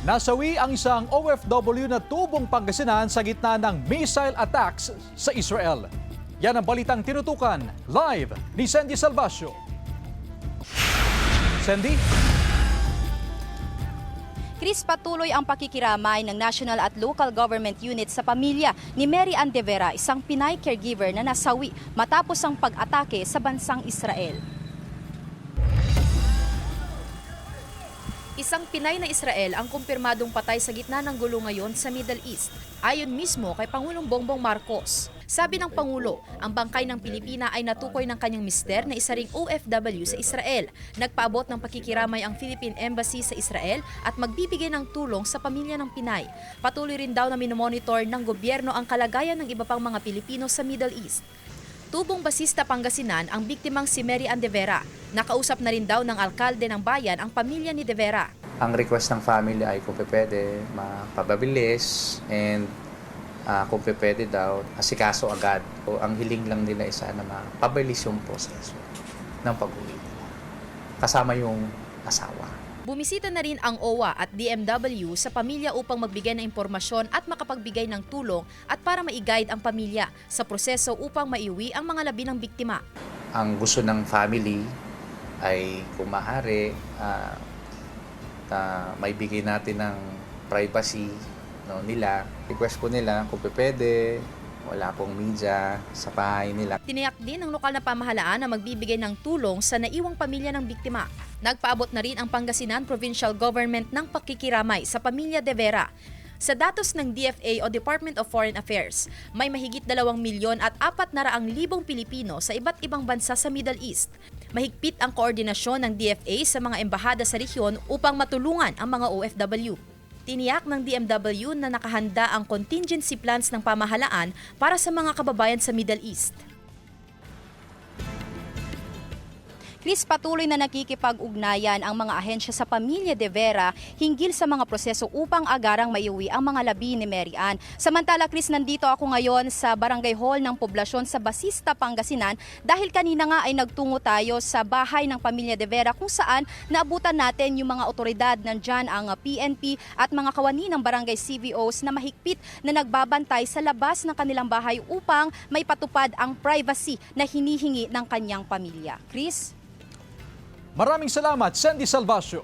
Nasawi ang isang OFW na tubong Pangasinan sa gitna ng missile attacks sa Israel. Yan ang balitang tinutukan live ni Sandy Salvacio. Sandy? Chris, patuloy ang pakikiramay ng national at local government units sa pamilya ni Mary Ann De Vera, isang Pinay caregiver na nasawi matapos ang pag-atake sa bansang Israel. Isang Pinay na Israel ang kumpirmadong patay sa gitna ng gulo ngayon sa Middle East, ayon mismo kay Pangulong Bongbong Marcos. Sabi ng Pangulo, ang bangkay ng Pilipina ay natukoy ng kanyang mister na isa ring OFW sa Israel. Nagpaabot ng pakikiramay ang Philippine Embassy sa Israel at magbibigay ng tulong sa pamilya ng Pinay. Patuloy rin daw na minomonitor ng gobyerno ang kalagayan ng iba pang mga Pilipino sa Middle East. Tubong Basista, Pangasinan ang biktimang si Mary Ann De Vera. Nakausap na rin daw ng alkalde ng bayan ang pamilya ni De Vera. Ang request ng family ay kung pwede mapababilis and kung pwede daw asikaso agad. O, ang hiling lang nila ay sana mapabilis yung proseso ng pag-uwi nila. Kasama yung asawa. Bumisita na rin ang OWA at DMW sa pamilya upang magbigay ng impormasyon at makapagbigay ng tulong at para ma-guide ang pamilya sa proseso upang maiuwi ang mga labi ng biktima. Ang gusto ng family ay kung maaari, maibigay natin ng privacy nila. Request po nila kung pwede, wala pong media sa bahay nila. Tiniyak din ng lokal na pamahalaan na magbibigay ng tulong sa naiwang pamilya ng biktima. Nagpaabot na rin ang Pangasinan Provincial Government ng pakikiramay sa pamilya De Vera. Sa datos ng DFA o Department of Foreign Affairs, may mahigit 2,400,000 Pilipino sa iba't ibang bansa sa Middle East. Mahigpit ang koordinasyon ng DFA sa mga embahada sa rehiyon upang matulungan ang mga OFW. Tiniyak ng DMW na nakahanda ang contingency plans ng pamahalaan para sa mga kababayan sa Middle East. Chris, patuloy na nakikipag-ugnayan ang mga ahensya sa pamilya De Vera hinggil sa mga proseso upang agarang maiuwi ang mga labi ni Mary Ann. Samantala, Chris, nandito ako ngayon sa Barangay Hall ng poblasyon sa Basista, Pangasinan dahil kanina nga ay nagtungo tayo sa bahay ng pamilya De Vera kung saan naabutan natin yung mga otoridad, nandyan ang PNP at mga kawani ng barangay CVOs na mahigpit na nagbabantay sa labas ng kanilang bahay upang may patupad ang privacy na hinihingi ng kanyang pamilya. Chris? Maraming salamat, Sandy Salvacio.